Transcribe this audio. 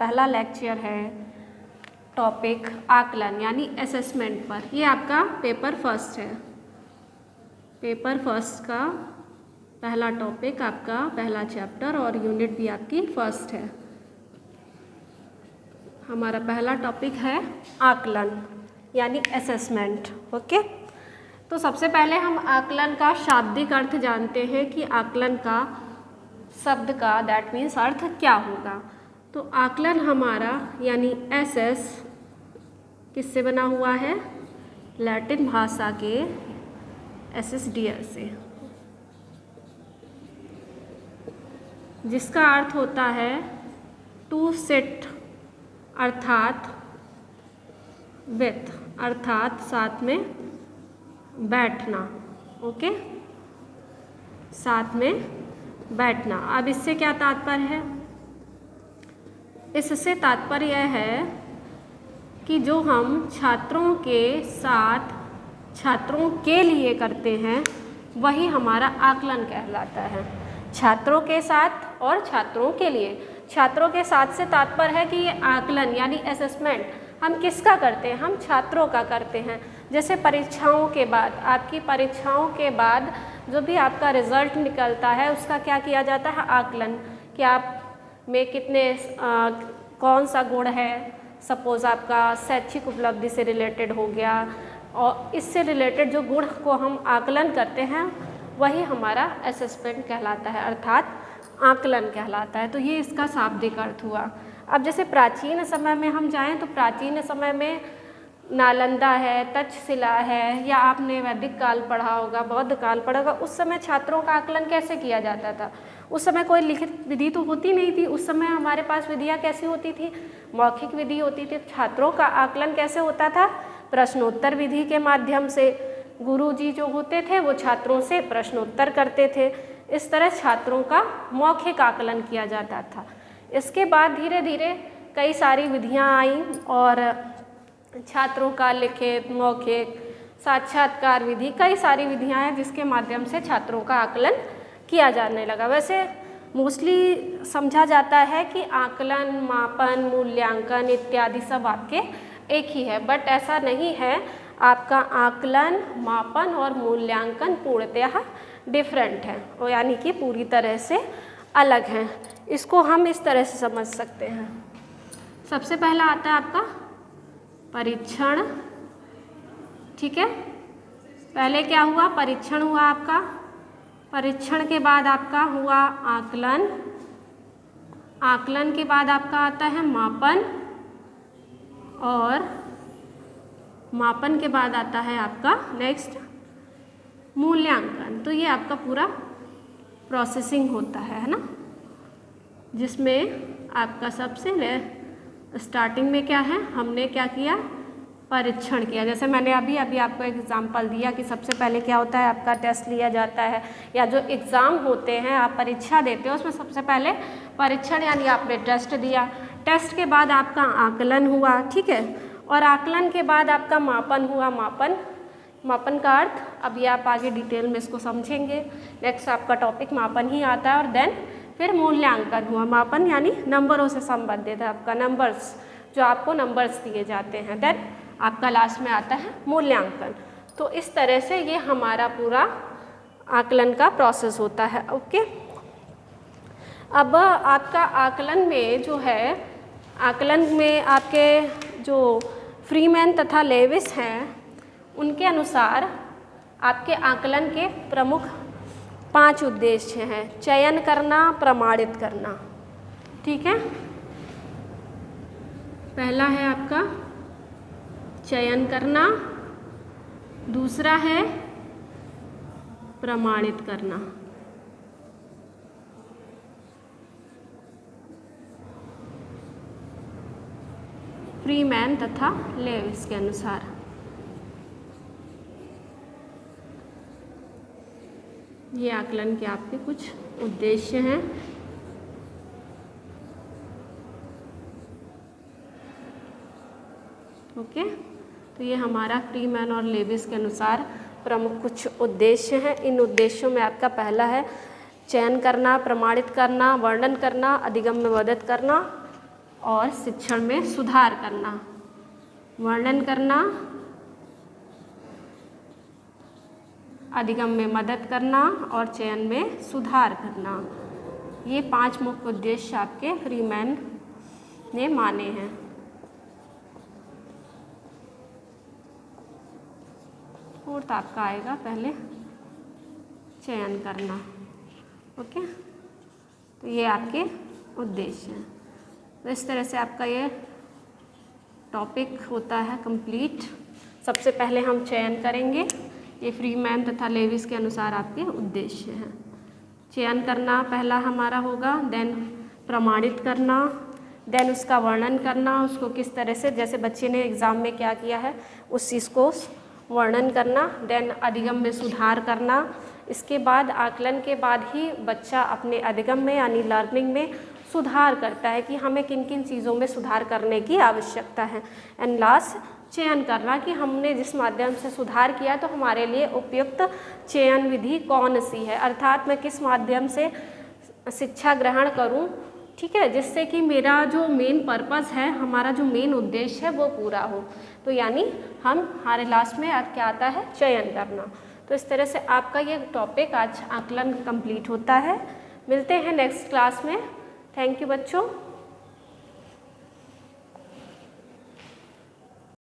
पहला लेक्चर है टॉपिक आकलन यानी असेसमेंट पर। ये आपका पेपर फर्स्ट है। पेपर फर्स्ट का पहला टॉपिक आपका पहला चैप्टर और यूनिट भी आपकी फर्स्ट है। हमारा पहला टॉपिक है आकलन यानी असेसमेंट। ओके, तो सबसे पहले हम आकलन का शाब्दिक अर्थ जानते हैं कि आकलन का शब्द का दैट मीन्स अर्थ क्या होगा। तो आकलन हमारा यानी एसेस किससे बना हुआ है? लैटिन भाषा के एसेसडियर से, जिसका अर्थ होता है टू सिट अर्थात विथ अर्थात साथ में बैठना। ओके, साथ में बैठना। अब इससे क्या तात्पर्य है? इससे तात्पर्य यह है कि जो हम छात्रों के साथ छात्रों के लिए करते हैं वही हमारा आकलन कहलाता है। छात्रों के साथ और छात्रों के लिए। छात्रों के साथ से तात्पर्य है कि ये आकलन यानी असेसमेंट हम किसका करते हैं? हम छात्रों का करते हैं। जैसे परीक्षाओं के बाद, आपकी परीक्षाओं के बाद जो भी आपका रिजल्ट निकलता है उसका क्या किया जाता है? आकलन। कि आप में कितने कौन सा गुण है। सपोज़ आपका शैक्षिक उपलब्धि से रिलेटेड हो गया और इससे रिलेटेड जो गुण को हम आकलन करते हैं वही हमारा असेसमेंट कहलाता है, अर्थात आकलन कहलाता है। तो ये इसका शाब्दिक अर्थ हुआ। अब जैसे प्राचीन समय में हम जाएं तो प्राचीन समय में नालंदा है, तक्षशिला है, या आपने वैदिक काल पढ़ा होगा, बौद्ध काल पढ़ा होगा। उस समय छात्रों का आकलन कैसे किया जाता था? उस समय कोई लिखित विधि तो होती नहीं थी। उस समय हमारे पास विधियाँ कैसी होती थी? मौखिक विधि होती थी। छात्रों का आकलन कैसे होता था? प्रश्नोत्तर विधि के माध्यम से। गुरुजी जो होते थे वो छात्रों से प्रश्नोत्तर करते थे। इस तरह छात्रों का मौखिक आकलन किया जाता था। इसके बाद धीरे धीरे कई सारी विधियाँ आईं और छात्रों का लिखित, मौखिक, साक्षात्कार विधि, कई सारी विधियाँ हैं जिसके माध्यम से छात्रों का आकलन किया जाने लगा। वैसे मोस्टली समझा जाता है कि आकलन, मापन, मूल्यांकन इत्यादि सब आपके एक ही है, बट ऐसा नहीं है। आपका आकलन, मापन और मूल्यांकन पूर्णतः डिफरेंट है, और यानी कि पूरी तरह से अलग हैं। इसको हम इस तरह से समझ सकते हैं। सबसे पहला आता है आपका परीक्षण। ठीक है, पहले क्या हुआ? परीक्षण हुआ आपका। परीक्षण के बाद आपका हुआ आकलन। आकलन के बाद आपका आता है मापन, और मापन के बाद आता है आपका नेक्स्ट मूल्यांकन। तो ये आपका पूरा प्रोसेसिंग होता है ना, जिसमें आपका सबसे स्टार्टिंग में क्या है? हमने क्या किया? परीक्षण किया। जैसे मैंने अभी आपको एग्जांपल दिया कि सबसे पहले क्या होता है? आपका टेस्ट लिया जाता है, या जो एग्ज़ाम होते हैं, आप परीक्षा देते हो, उसमें सबसे पहले परीक्षण यानी आपने टेस्ट दिया। टेस्ट के बाद आपका आकलन हुआ। ठीक है, और आकलन के बाद आपका मापन हुआ। मापन का अर्थ अभी आप आगे डिटेल में इसको समझेंगे। नेक्स्ट आपका टॉपिक मापन ही आता है, और देन फिर मूल्यांकन हुआ। मापन यानी नंबरों से संबंधित है, आपका नंबर्स, जो आपको नंबर्स दिए जाते हैं। देन आपका लास्ट में आता है मूल्यांकन। तो इस तरह से ये हमारा पूरा आकलन का प्रोसेस होता है। ओके, अब आपका आकलन में जो है, आकलन में आपके जो फ्रीमैन तथा लेविस हैं उनके अनुसार आपके आकलन के प्रमुख 5 उद्देश्य हैं। चयन करना, प्रमाणित करना। ठीक है, पहला है आपका चयन करना, दूसरा है प्रमाणित करना। फ्रीमैन तथा लेविस के अनुसार। ये आकलन के आपके कुछ उद्देश्य हैं। ओके, तो ये हमारा फ्रीमैन और लेविस के अनुसार प्रमुख कुछ उद्देश्य हैं। इन उद्देश्यों में आपका पहला है चयन करना, प्रमाणित करना, वर्णन करना, अधिगम में मदद करना और शिक्षण में सुधार करना। वर्णन करना, अधिगम में मदद करना और चयन में सुधार करना। ये 5 मुख्य उद्देश्य आपके फ्रीमैन ने माने हैं। फोर्थ आपका आएगा पहले चयन करना। ओके, तो ये आपके उद्देश्य हैं। तो इस तरह से आपका ये टॉपिक होता है कंप्लीट। सबसे पहले हम चयन करेंगे, ये फ्रीमैन तथा लेविस के अनुसार आपके उद्देश्य हैं। चयन करना पहला हमारा होगा, देन प्रमाणित करना, देन उसका वर्णन करना, उसको किस तरह से, जैसे बच्चे ने एग्ज़ाम में क्या किया है उस चीज़ को वर्णन करना, देन अधिगम में सुधार करना। इसके बाद आकलन के बाद ही बच्चा अपने अधिगम में यानी लर्निंग में सुधार करता है कि हमें किन किन चीज़ों में सुधार करने की आवश्यकता है। एंड लास्ट चयन करना कि हमने जिस माध्यम से सुधार किया तो हमारे लिए उपयुक्त चयन विधि कौन सी है, अर्थात मैं किस माध्यम से शिक्षा ग्रहण करूं, ठीक है, जिससे कि मेरा जो मेन पर्पस है, हमारा जो मेन उद्देश्य है वो पूरा हो। तो यानी हमारे लास्ट में क्या आता है, चयन करना। तो इस तरह से आपका ये टॉपिक आज आकलन कंप्लीट होता है। मिलते हैं नेक्स्ट क्लास में। थैंक यू बच्चों।